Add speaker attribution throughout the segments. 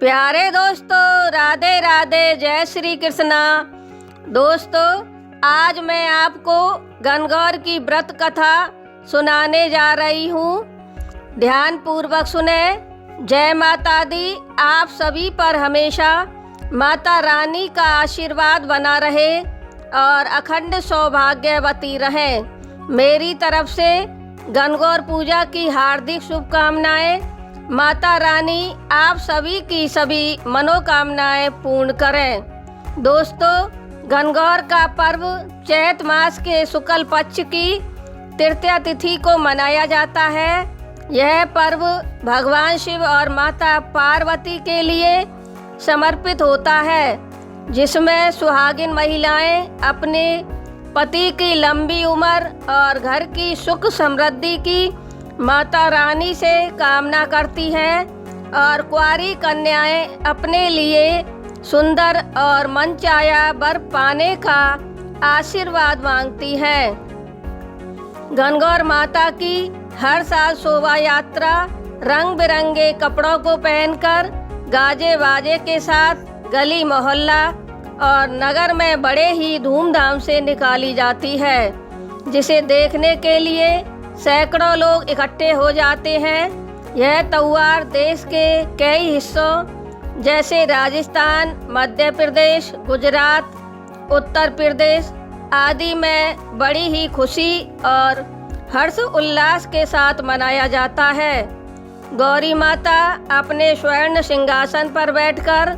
Speaker 1: प्यारे दोस्तों, राधे राधे, जय श्री कृष्णा। दोस्तों, आज मैं आपको गणगौर की व्रत कथा सुनाने जा रही हूँ। ध्यान पूर्वक सुने। जय माता दी। आप सभी पर हमेशा माता रानी का आशीर्वाद बना रहे और अखंड सौभाग्यवती रहें। मेरी तरफ से गणगौर पूजा की हार्दिक शुभकामनाएं। माता रानी आप सभी की सभी मनोकामनाएं पूर्ण करें। दोस्तों, गणगौर का पर्व चैत मास के शुक्ल पक्ष की तृतीया तिथि को मनाया जाता है। यह पर्व भगवान शिव और माता पार्वती के लिए समर्पित होता है, जिसमें सुहागिन महिलाएं अपने पति की लंबी उम्र और घर की सुख समृद्धि की माता रानी से कामना करती हैं और कुंवारी कन्याएं अपने लिए सुंदर और मनचाहा वर पाने का आशीर्वाद मांगती हैं। गणगौर माता की हर साल शोभा यात्रा रंग बिरंगे कपड़ों को पहनकर गाजे बाजे के साथ गली मोहल्ला और नगर में बड़े ही धूमधाम से निकाली जाती है, जिसे देखने के लिए सैकड़ों लोग इकट्ठे हो जाते हैं। यह त्योहार देश के कई हिस्सों जैसे राजस्थान, मध्य प्रदेश, गुजरात, उत्तर प्रदेश आदि में बड़ी ही खुशी और हर्ष उल्लास के साथ मनाया जाता है। गौरी माता अपने स्वर्ण सिंहासन पर बैठकर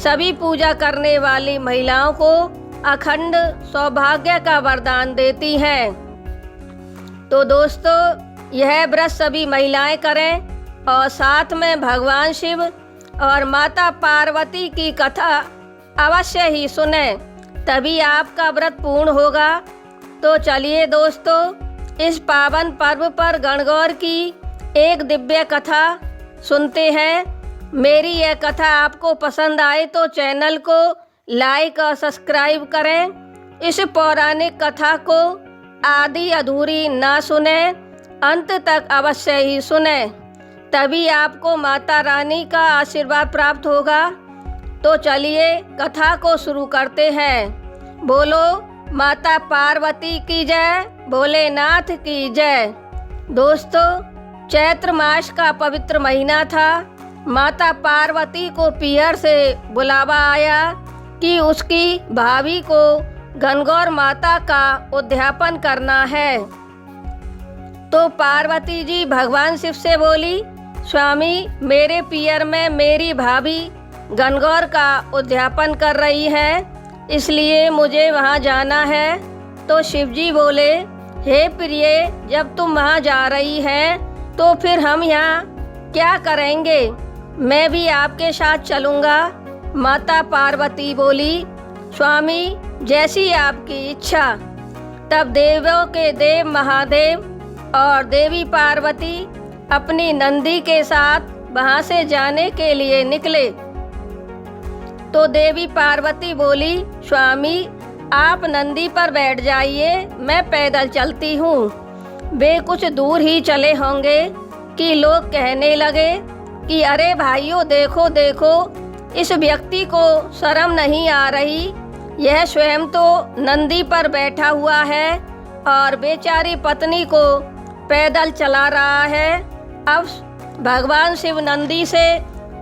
Speaker 1: सभी पूजा करने वाली महिलाओं को अखंड सौभाग्य का वरदान देती हैं। तो दोस्तों, यह व्रत सभी महिलाएं करें और साथ में भगवान शिव और माता पार्वती की कथा अवश्य ही सुने, तभी आपका व्रत पूर्ण होगा। तो चलिए दोस्तों, इस पावन पर्व पर गणगौर की एक दिव्य कथा सुनते हैं। मेरी यह कथा आपको पसंद आए तो चैनल को लाइक और सब्सक्राइब करें। इस पौराणिक कथा को आधी अधूरी ना सुने, अंत तक अवश्य ही सुने, तभी आपको माता रानी का आशीर्वाद प्राप्त होगा। तो चलिए कथा को शुरू करते हैं। बोलो माता पार्वती की जय, भोलेनाथ की जय। दोस्तों, चैत्र मास का पवित्र महीना था। माता पार्वती को पीहर से बुलावा आया कि उसकी भाभी को गणगौर माता का उद्यापन करना है। तो पार्वती जी भगवान शिव से बोली, स्वामी, मेरे पियर में मेरी भाभी गणगौर का उद्यापन कर रही है, इसलिए मुझे वहाँ जाना है। तो शिव जी बोले, हे प्रिय, जब तुम वहाँ जा रही हैं तो फिर हम यहाँ क्या करेंगे, मैं भी आपके साथ चलूँगा। माता पार्वती बोली, स्वामी, जैसी आपकी इच्छा। तब देवों के देव महादेव और देवी पार्वती अपनी नंदी के साथ वहां से जाने के लिए निकले। तो देवी पार्वती बोली, स्वामी, आप नंदी पर बैठ जाइए, मैं पैदल चलती हूँ। वे कुछ दूर ही चले होंगे कि लोग कहने लगे कि अरे भाइयों, देखो देखो, इस व्यक्ति को शर्म नहीं आ रही, यह स्वयं तो नंदी पर बैठा हुआ है और बेचारी पत्नी को पैदल चला रहा है। अब भगवान शिव नंदी से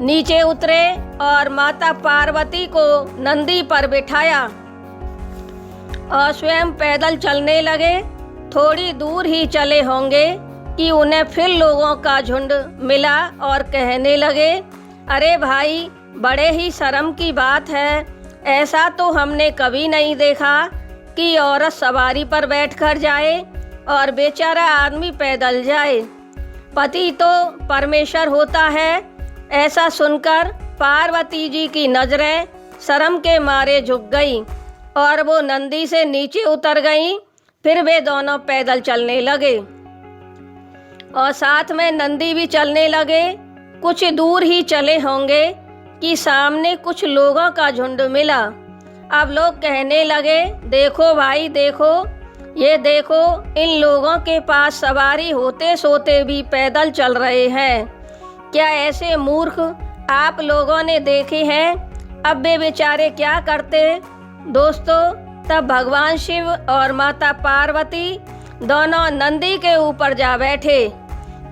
Speaker 1: नीचे उतरे और माता पार्वती को नंदी पर बिठाया और स्वयं पैदल चलने लगे। थोड़ी दूर ही चले होंगे कि उन्हें फिर लोगों का झुंड मिला और कहने लगे, अरे भाई, बड़े ही शर्म की बात है, ऐसा तो हमने कभी नहीं देखा कि औरत सवारी पर बैठकर जाए और बेचारा आदमी पैदल जाए। पति तो परमेश्वर होता है। ऐसा सुनकर पार्वती जी की नजरें शर्म के मारे झुक गई और वो नंदी से नीचे उतर गई। फिर वे दोनों पैदल चलने लगे और साथ में नंदी भी चलने लगे। कुछ दूर ही चले होंगे कि सामने कुछ लोगों का झुंड मिला। अब लोग कहने लगे, देखो भाई देखो, ये देखो, इन लोगों के पास सवारी होते सोते भी पैदल चल रहे हैं। क्या ऐसे मूर्ख आप लोगों ने देखे हैं। अब वे बेचारे क्या करते। दोस्तों, तब भगवान शिव और माता पार्वती दोनों नंदी के ऊपर जा बैठे।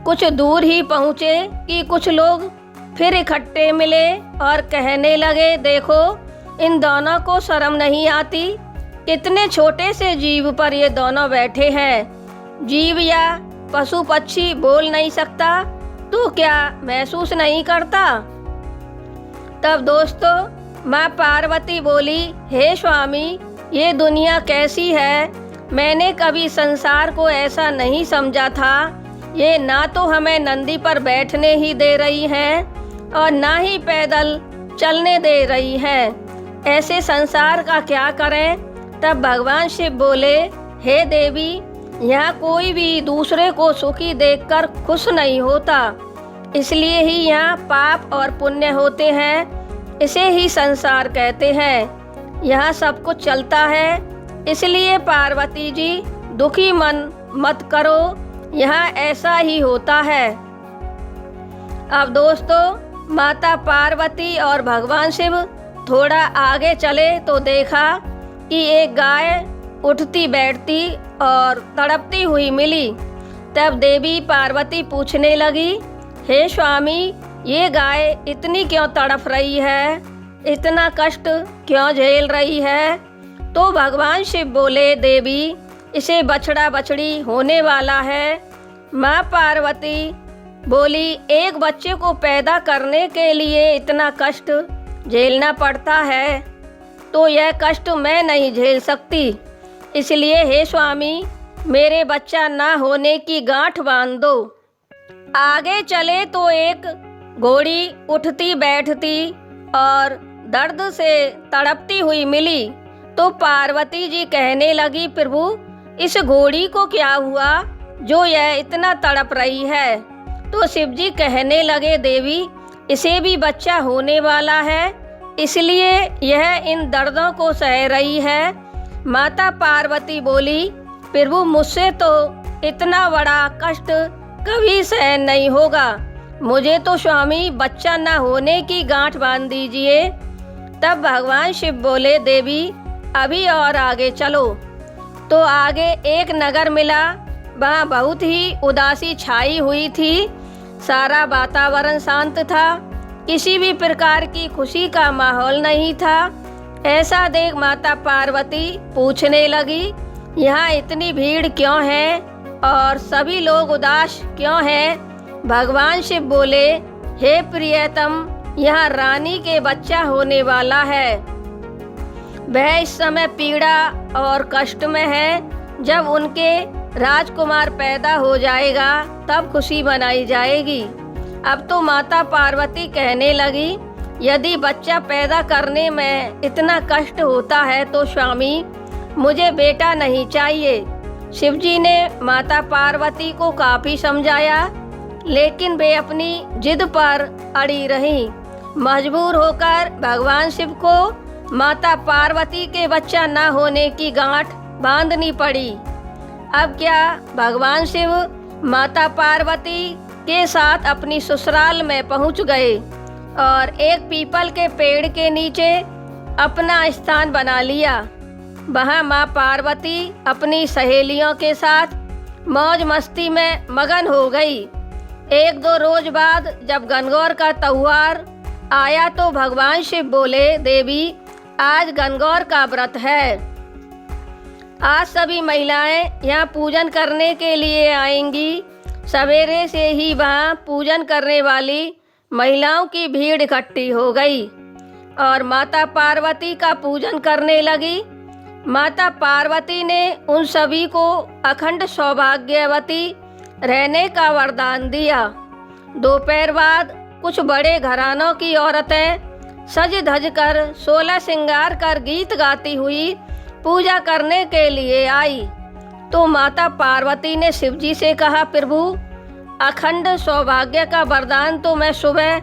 Speaker 1: कुछ दूर ही पहुँचे कि कुछ लोग फिर इकट्ठे मिले और कहने लगे, देखो, इन दोनों को शर्म नहीं आती। कितने छोटे से जीव पर ये दोनों बैठे हैं। जीव या पशु पक्षी बोल नहीं सकता तो क्या महसूस नहीं करता। तब दोस्तों माँ पार्वती बोली, हे स्वामी, ये दुनिया कैसी है। मैंने कभी संसार को ऐसा नहीं समझा था। ये ना तो हमें नंदी पर बैठने ही दे रही है और ना ही पैदल चलने दे रही है। ऐसे संसार का क्या करें। तब भगवान शिव बोले, हे देवी, यहाँ कोई भी दूसरे को सुखी देखकर खुश नहीं होता, इसलिए ही यहाँ पाप और पुण्य होते हैं। इसे ही संसार कहते हैं। यहाँ सब कुछ चलता है, इसलिए पार्वती जी दुखी मन मत करो, यहाँ ऐसा ही होता है। अब दोस्तों माता पार्वती और भगवान शिव थोड़ा आगे चले तो देखा कि एक गाय उठती बैठती और तड़पती हुई मिली। तब देवी पार्वती पूछने लगी, हे स्वामी, ये गाय इतनी क्यों तड़प रही है, इतना कष्ट क्यों झेल रही है। तो भगवान शिव बोले, देवी, इसे बछड़ा बछड़ी होने वाला है। माँ पार्वती बोली, एक बच्चे को पैदा करने के लिए इतना कष्ट झेलना पड़ता है तो यह कष्ट मैं नहीं झेल सकती, इसलिए हे स्वामी, मेरे बच्चा ना होने की गांठ बांध दो। आगे चले तो एक घोड़ी उठती बैठती और दर्द से तड़पती हुई मिली। तो पार्वती जी कहने लगी, प्रभु, इस घोड़ी को क्या हुआ जो यह इतना तड़प रही है। तो शिव जी कहने लगे, देवी, इसे भी बच्चा होने वाला है, इसलिए यह इन दर्दों को सह रही है। माता पार्वती बोली, प्रभु, मुझसे तो इतना बड़ा कष्ट कभी सहन नहीं होगा, मुझे तो स्वामी बच्चा न होने की गांठ बांध दीजिए। तब भगवान शिव बोले, देवी, अभी और आगे चलो। तो आगे एक नगर मिला। वहाँ बहुत ही उदासी छाई हुई थी। सारा वातावरण शांत था, किसी भी प्रकार की खुशी का माहौल नहीं था। ऐसा देख माता पार्वती पूछने लगी, यहाँ इतनी भीड़ क्यों है और सभी लोग उदास क्यों हैं। भगवान शिव बोले, हे प्रियतम, यहाँ रानी के बच्चा होने वाला है। वह इस समय पीड़ा और कष्ट में है। जब उनके राजकुमार पैदा हो जाएगा तब खुशी मनाई जाएगी। अब तो माता पार्वती कहने लगी, यदि बच्चा पैदा करने में इतना कष्ट होता है तो स्वामी, मुझे बेटा नहीं चाहिए। शिवजी ने माता पार्वती को काफ़ी समझाया, लेकिन वे अपनी जिद पर अड़ी रहीं। मजबूर होकर भगवान शिव को माता पार्वती के बच्चा न होने की गांठ बांधनी पड़ी। अब क्या, भगवान शिव माता पार्वती के साथ अपनी ससुराल में पहुंच गए और एक पीपल के पेड़ के नीचे अपना स्थान बना लिया। वहाँ माँ पार्वती अपनी सहेलियों के साथ मौज मस्ती में मगन हो गई। एक दो रोज बाद जब गणगौर का त्योहार आया तो भगवान शिव बोले, देवी, आज गणगौर का व्रत है। आज सभी महिलाएं यहाँ पूजन करने के लिए आएंगी। सवेरे से ही वहाँ पूजन करने वाली महिलाओं की भीड़ इकट्ठी हो गई और माता पार्वती का पूजन करने लगी। माता पार्वती ने उन सभी को अखंड सौभाग्यवती रहने का वरदान दिया। दोपहर बाद कुछ बड़े घरानों की औरतें सज धज कर 16 श्रृंगार कर गीत गाती हुई पूजा करने के लिए आई। तो माता पार्वती ने शिवजी से कहा, प्रभु, अखंड सौभाग्य का वरदान तो मैं सुबह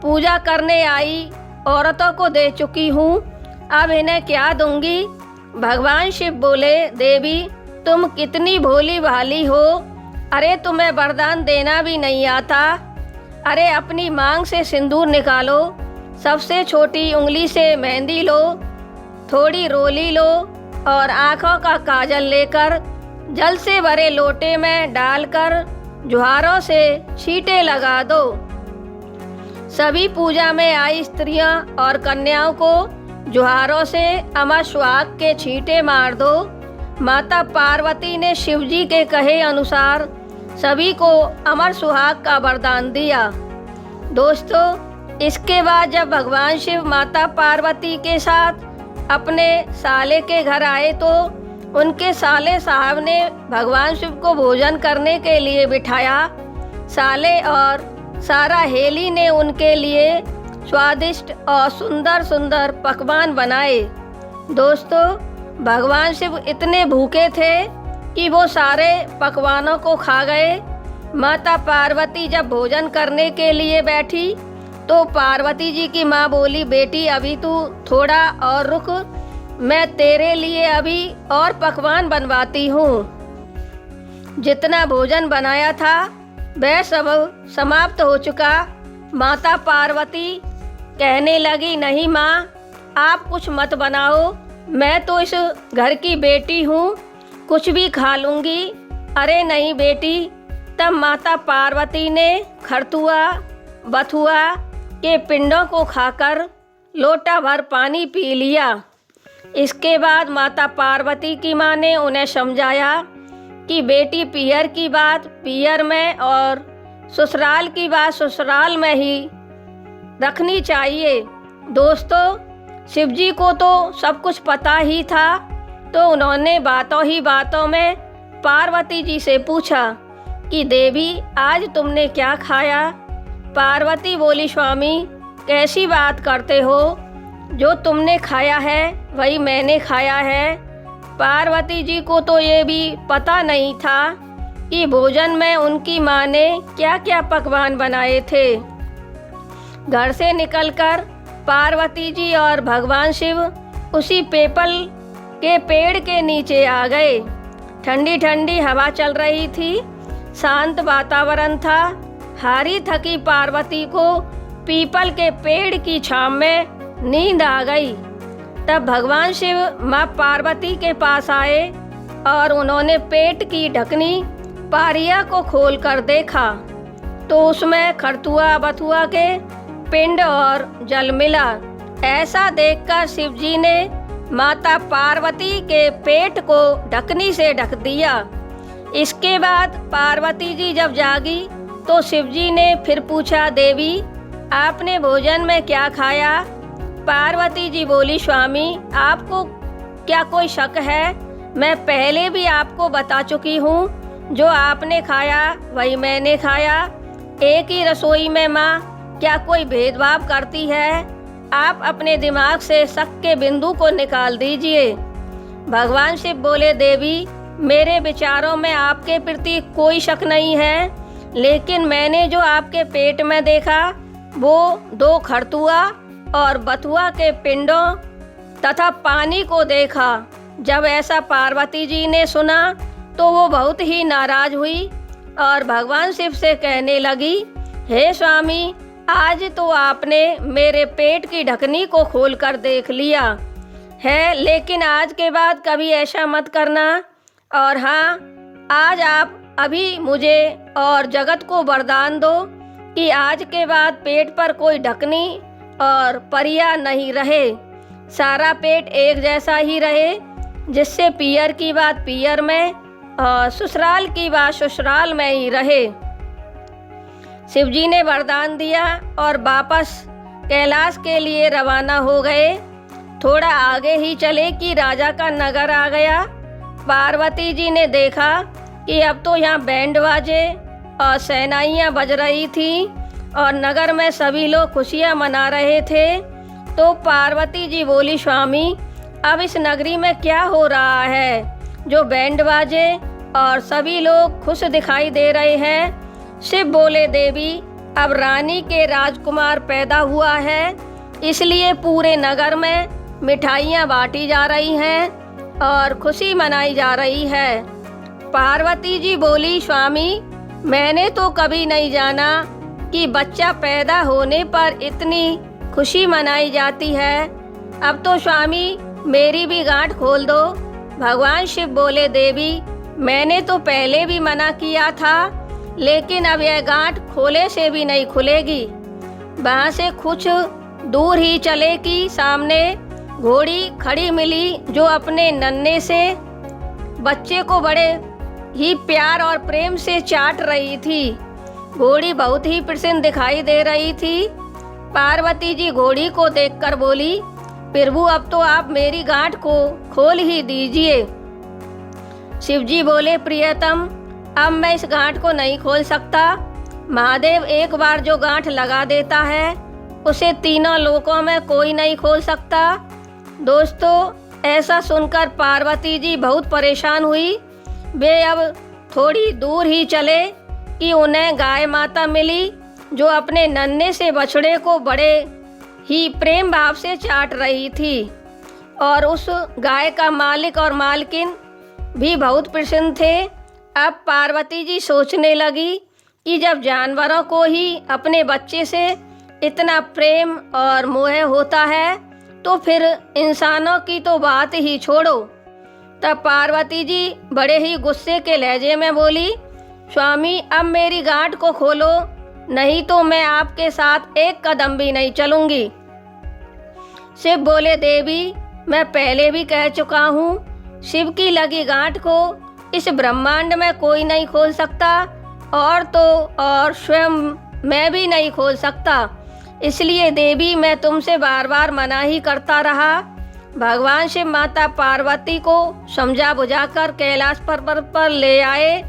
Speaker 1: पूजा करने आई औरतों को दे चुकी हूँ, अब इन्हें क्या दूंगी। भगवान शिव बोले, देवी, तुम कितनी भोली भाली हो, अरे तुम्हें वरदान देना भी नहीं आता। अरे अपनी मांग से सिंदूर निकालो, सबसे छोटी उंगली से मेहंदी लो, थोड़ी रोली लो और आँखों का काजल लेकर जल से भरे लोटे में डालकर जुहारों से छींटे लगा दो। सभी पूजा में आई स्त्रियां और कन्याओं को जुहारों से अमर सुहाग के छींटे मार दो। माता पार्वती ने शिवजी के कहे अनुसार सभी को अमर सुहाग का वरदान दिया। दोस्तों, इसके बाद जब भगवान शिव माता पार्वती के साथ अपने साले के घर आए तो उनके साले साहब ने भगवान शिव को भोजन करने के लिए बिठाया। साले और सारा हेली ने उनके लिए स्वादिष्ट और सुंदर सुंदर पकवान बनाए। दोस्तों, भगवान शिव इतने भूखे थे कि वो सारे पकवानों को खा गए। माता पार्वती जब भोजन करने के लिए बैठी तो पार्वती जी की माँ बोली, बेटी अभी तू थोड़ा और रुक, मैं तेरे लिए अभी और पकवान बनवाती हूँ। जितना भोजन बनाया था वह सब समाप्त हो चुका। माता पार्वती कहने लगी, नहीं माँ, आप कुछ मत बनाओ, मैं तो इस घर की बेटी हूँ, कुछ भी खा लूँगी। अरे नहीं बेटी। तब माता पार्वती ने खरतुआ बथुआ के पिंडों को खाकर लोटा भर पानी पी लिया। इसके बाद माता पार्वती की माँ ने उन्हें समझाया कि बेटी, पियर की बात पियर में और ससुराल की बात ससुराल में ही रखनी चाहिए। दोस्तों, शिवजी को तो सब कुछ पता ही था, तो उन्होंने बातों ही बातों में पार्वती जी से पूछा कि देवी, आज तुमने क्या खाया? पार्वती बोली, स्वामी कैसी बात करते हो, जो तुमने खाया है वही मैंने खाया है। पार्वती जी को तो ये भी पता नहीं था कि भोजन में उनकी माँ ने क्या क्या पकवान बनाए थे। घर से निकलकर पार्वती जी और भगवान शिव उसी पीपल के पेड़ के नीचे आ गए। ठंडी ठंडी हवा चल रही थी, शांत वातावरण था। हारी थकी पार्वती को पीपल के पेड़ की छांव में नींद आ गई। तब भगवान शिव माँ पार्वती के पास आए और उन्होंने पेट की ढकनी पारिया को खोलकर देखा तो उसमें खरतुआ बथुआ के पिंड और जल मिला। ऐसा देखकर शिवजी ने माता पार्वती के पेट को ढकनी से ढक दिया। इसके बाद पार्वती जी जब जागी तो शिवजी ने फिर पूछा, देवी आपने भोजन में क्या खाया? पार्वती जी बोली, स्वामी आपको क्या कोई शक है? मैं पहले भी आपको बता चुकी हूँ, जो आपने खाया वही मैंने खाया। एक ही रसोई में माँ क्या कोई भेदभाव करती है? आप अपने दिमाग से शक के बिंदु को निकाल दीजिए। भगवान शिव बोले, देवी मेरे विचारों में आपके प्रति कोई शक नहीं है, लेकिन मैंने जो आपके पेट में देखा वो 2 खरतुआ और बथुआ के पिंडों तथा पानी को देखा। जब ऐसा पार्वती जी ने सुना तो वो बहुत ही नाराज हुई और भगवान शिव से कहने लगी, हे स्वामी, आज तो आपने मेरे पेट की ढकनी को खोलकर देख लिया है, लेकिन आज के बाद कभी ऐसा मत करना। और हाँ, आज आप अभी मुझे और जगत को वरदान दो कि आज के बाद पेट पर कोई ढकनी और परिया नहीं रहे, सारा पेट एक जैसा ही रहे, जिससे पियर की बात पियर में और ससुराल की बात ससुराल में ही रहे। शिवजी ने वरदान दिया और वापस कैलाश के लिए रवाना हो गए। थोड़ा आगे ही चले कि राजा का नगर आ गया। पार्वती जी ने देखा कि अब तो यहाँ बैंड बाजे और शहनाइयाँ बज रही थी और नगर में सभी लोग खुशियाँ मना रहे थे। तो पार्वती जी बोली, स्वामी अब इस नगरी में क्या हो रहा है जो बैंड बाजे और सभी लोग खुश दिखाई दे रहे हैं? शिव बोले, देवी अब रानी के राजकुमार पैदा हुआ है, इसलिए पूरे नगर में मिठाइयाँ बांटी जा रही हैं और खुशी मनाई जा रही है। पार्वती जी बोली, स्वामी मैंने तो कभी नहीं जाना कि बच्चा पैदा होने पर इतनी खुशी मनाई जाती है, अब तो स्वामी मेरी भी गांठ खोल दो। भगवान शिव बोले, देवी मैंने तो पहले भी मना किया था, लेकिन अब यह गांठ खोले से भी नहीं खुलेगी। वहाँ से कुछ दूर ही चले कि सामने घोड़ी खड़ी मिली, जो अपने नन्हे से बच्चे को बड़े ही प्यार और प्रेम से चाट रही थी। घोड़ी बहुत ही प्रसन्न दिखाई दे रही थी। पार्वती जी घोड़ी को देखकर बोली, प्रभु अब तो आप मेरी गांठ को खोल ही दीजिए। शिवजी बोले, प्रियतम अब मैं इस गांठ को नहीं खोल सकता। महादेव एक बार जो गांठ लगा देता है उसे तीनों लोकों में कोई नहीं खोल सकता। दोस्तों, ऐसा सुनकर पार्वती जी बहुत परेशान हुई। वे अब थोड़ी दूर ही चले कि उन्हें गाय माता मिली, जो अपने नन्हे से बछड़े को बड़े ही प्रेम भाव से चाट रही थी। और उस गाय का मालिक और मालकिन भी बहुत प्रसन्न थे। अब पार्वती जी सोचने लगी कि जब जानवरों को ही अपने बच्चे से इतना प्रेम और मोह होता है, तो फिर इंसानों की तो बात ही छोड़ो। तब पार्वती जी बड़े ही गुस्से के लहजे में बोली, स्वामी अब मेरी गांठ को खोलो, नहीं तो मैं आपके साथ एक कदम भी नहीं चलूंगी। शिव बोले, देवी मैं पहले भी कह चुका हूँ, शिव की लगी गांठ को इस ब्रह्मांड में कोई नहीं खोल सकता, और तो और स्वयं मैं भी नहीं खोल सकता। इसलिए देवी मैं तुमसे बार बार मना ही करता रहा। भगवान शिव माता पार्वती को समझा बुझाकर कैलाश पर्वत पर ले आए।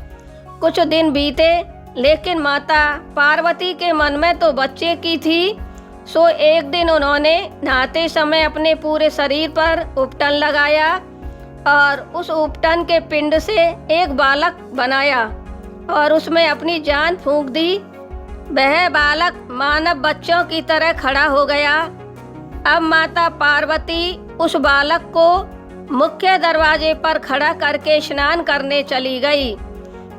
Speaker 1: कुछ दिन बीते, लेकिन माता पार्वती के मन में तो बच्चे की थी। सो एक दिन उन्होंने नहाते समय अपने पूरे शरीर पर उपटन लगाया और उस उपटन के पिंड से एक बालक बनाया और उसमें अपनी जान फूंक दी। वह बालक मानव बच्चों की तरह खड़ा हो गया। अब माता पार्वती उस बालक को मुख्य दरवाजे पर खड़ा करके स्नान करने चली गई।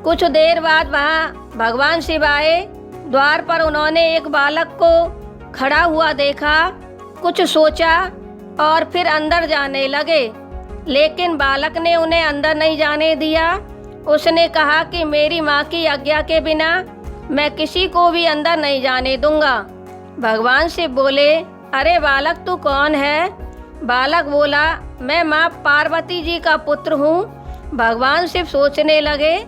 Speaker 1: कुछ देर बाद वहाँ भगवान शिव आए। द्वार पर उन्होंने एक बालक को खड़ा हुआ देखा, कुछ सोचा और फिर अंदर जाने लगे, लेकिन बालक ने उन्हें अंदर नहीं जाने दिया। उसने कहा कि मेरी माँ की आज्ञा के बिना मैं किसी को भी अंदर नहीं जाने दूंगा। भगवान शिव बोले, अरे बालक तू कौन है? बालक बोला, मैं माँ पार्वती जी का पुत्र हूँ। भगवान शिव सोचने लगे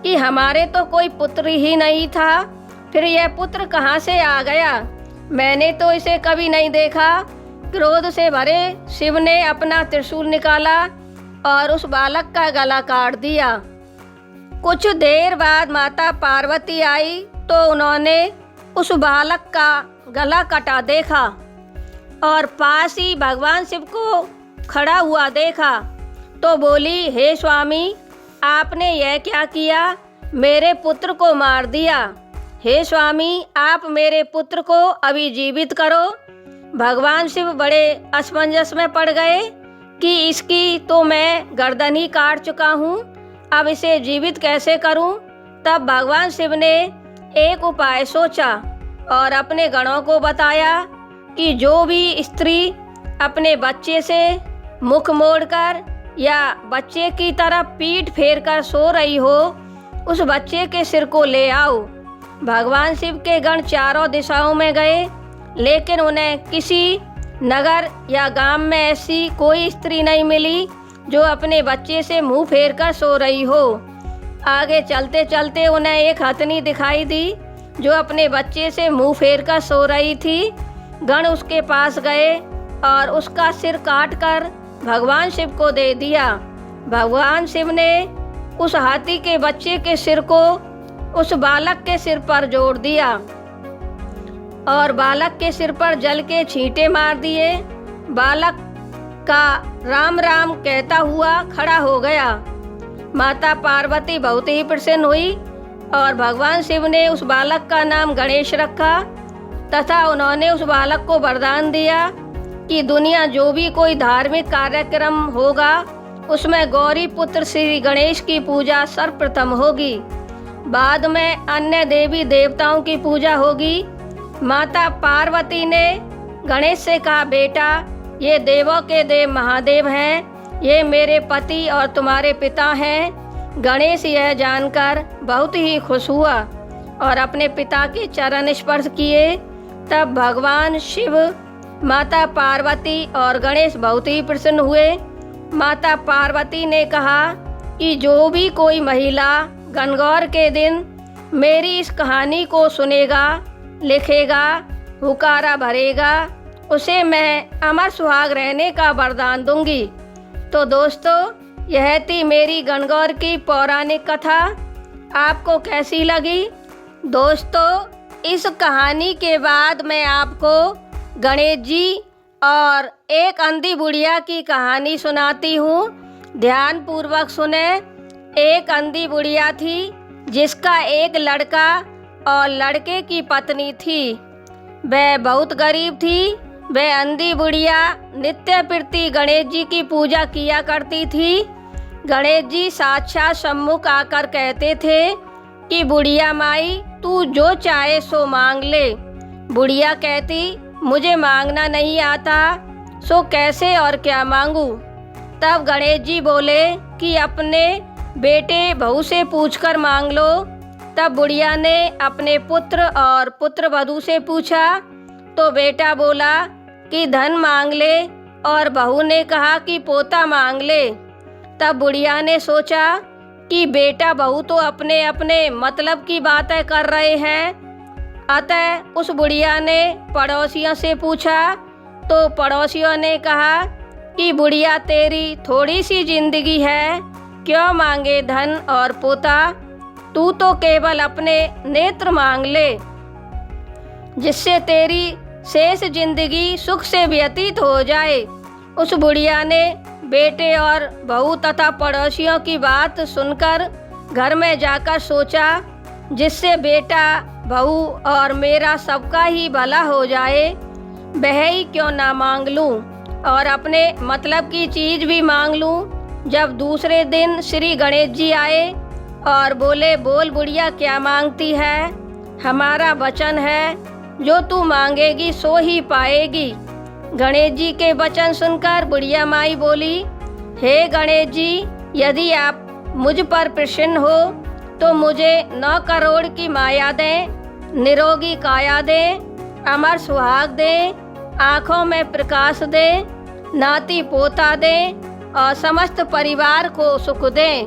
Speaker 1: कि हमारे तो कोई पुत्र ही नहीं था, फिर यह पुत्र कहाँ से आ गया? मैंने तो इसे कभी नहीं देखा। क्रोध से भरे शिव ने अपना त्रिशूल निकाला और उस बालक का गला काट दिया। कुछ देर बाद माता पार्वती आई तो उन्होंने उस बालक का गला कटा देखा और पास ही भगवान शिव को खड़ा हुआ देखा तो बोली, हे स्वामी आपने यह क्या किया? मेरे पुत्र को मार दिया। हे स्वामी आप मेरे पुत्र को अभी जीवित करो। भगवान शिव बड़े असमंजस में पड़ गए कि इसकी तो मैं गर्दन ही काट चुका हूँ, अब इसे जीवित कैसे करूँ? तब भगवान शिव ने एक उपाय सोचा और अपने गणों को बताया कि जो भी स्त्री अपने बच्चे से मुख मोड़कर या बच्चे की तरफ पीठ फेर कर सो रही हो, उस बच्चे के सिर को ले आओ। भगवान शिव के गण चारों दिशाओं में गए, लेकिन उन्हें किसी नगर या गांव में ऐसी कोई स्त्री नहीं मिली जो अपने बच्चे से मुंह फेर कर सो रही हो। आगे चलते चलते उन्हें एक हथनी दिखाई दी जो अपने बच्चे से मुंह फेर कर सो रही थी। गण उसके पास गए और उसका सिर काट कर भगवान शिव को दे दिया। भगवान शिव ने उस हाथी के बच्चे के सिर को उस बालक के सिर पर जोड़ दिया और बालक के सिर पर जल के छींटे मार दिए। बालक का राम राम कहता हुआ खड़ा हो गया। माता पार्वती बहुत ही प्रसन्न हुई और भगवान शिव ने उस बालक का नाम गणेश रखा तथा उन्होंने उस बालक को वरदान दिया कि दुनिया जो भी कोई धार्मिक कार्यक्रम होगा उसमें गौरी पुत्र श्री गणेश की पूजा सर्वप्रथम होगी। बाद में अन्य देवी देवताओं की पूजा होगी। माता पार्वती ने गणेश से कहा, बेटा ये देवों के देव महादेव हैं, ये मेरे पति और तुम्हारे पिता हैं। गणेश यह जानकर बहुत ही खुश हुआ और अपने पिता के चरण स्पर्श किए। तब भगवान शिव, माता पार्वती और गणेश बहुत ही प्रसन्न हुए। माता पार्वती ने कहा कि जो भी कोई महिला गणगौर के दिन मेरी इस कहानी को सुनेगा, लिखेगा, हुकारा भरेगा, उसे मैं अमर सुहाग रहने का वरदान दूंगी। तो दोस्तों, यह थी मेरी गणगौर की पौराणिक कथा। आपको कैसी लगी? दोस्तों, इस कहानी के बाद मैं आपको गणेश जी और एक अंधी बुढ़िया की कहानी सुनाती हूँ। ध्यान पूर्वक सुने। एक अंधी बुढ़िया थी जिसका एक लड़का और लड़के की पत्नी थी। वह बहुत गरीब थी। वह अंधी बुढ़िया नित्य प्रति गणेश जी की पूजा किया करती थी। गणेश जी साक्षात सम्मुख आकर कहते थे कि बुढ़िया माई, तू जो चाहे सो मांग ले। बुढ़िया कहती, मुझे मांगना नहीं आता, सो कैसे और क्या मांगू। तब गणेश जी बोले कि अपने बेटे बहू से पूछकर मांग लो। तब बुढ़िया ने अपने पुत्र और पुत्रवधू से पूछा तो बेटा बोला कि धन मांग ले और बहू ने कहा कि पोता मांग ले। तब बुढ़िया ने सोचा कि बेटा बहू तो अपने अपने मतलब की बातें कर रहे हैं। अतः उस बुढ़िया ने पड़ोसियों से पूछा तो पड़ोसियों ने कहा कि बुढ़िया तेरी थोड़ी सी जिंदगी है, क्यों मांगे धन और पोता, तू तो केवल अपने नेत्र मांग ले, जिससे तेरी शेष जिंदगी सुख से व्यतीत हो जाए। उस बुढ़िया ने बेटे और बहू तथा पड़ोसियों की बात सुनकर घर में जाकर सोचा, जिससे बेटा बहू और मेरा सबका ही भला हो जाए, वह ही क्यों ना मांग लूं और अपने मतलब की चीज़ भी मांग लूं। जब दूसरे दिन श्री गणेश जी आए और बोले, बोल बुढ़िया क्या मांगती है? हमारा वचन है, जो तू मांगेगी सो ही पाएगी। गणेश जी के वचन सुनकर बुढ़िया माई बोली, हे गणेश जी, यदि आप मुझ पर प्रसन्न हो तो मुझे 9 करोड़ की माया दें, निरोगी काया दें, अमर सुहाग दें, आँखों में प्रकाश दें, नाती पोता दें और समस्त परिवार को सुख दें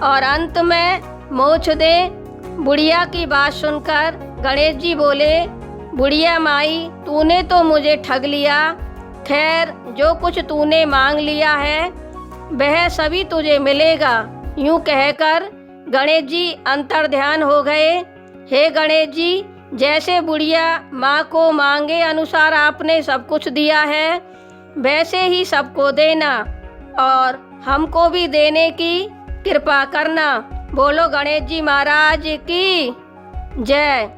Speaker 1: और अंत में मोक्ष दें। बुढ़िया की बात सुनकर गणेश जी बोले, बुढ़िया माई, तूने तो मुझे ठग लिया। खैर, जो कुछ तूने मांग लिया है वह सभी तुझे मिलेगा। यूं कहकर गणेश जी अंतर्ध्यान हो गए। हे गणेश जी, जैसे बुढ़िया माँ को मांगे अनुसार आपने सब कुछ दिया है, वैसे ही सबको देना और हमको भी देने की कृपा करना। बोलो गणेश जी महाराज की जय।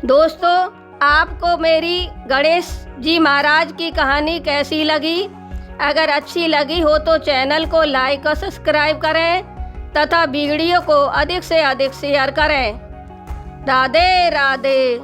Speaker 1: दोस्तों, आपको मेरी गणेश जी महाराज की कहानी कैसी लगी? अगर अच्छी लगी हो तो चैनल को लाइक और सब्सक्राइब करें तथा वीडियो को अधिक से अधिक शेयर करें। राधे राधे।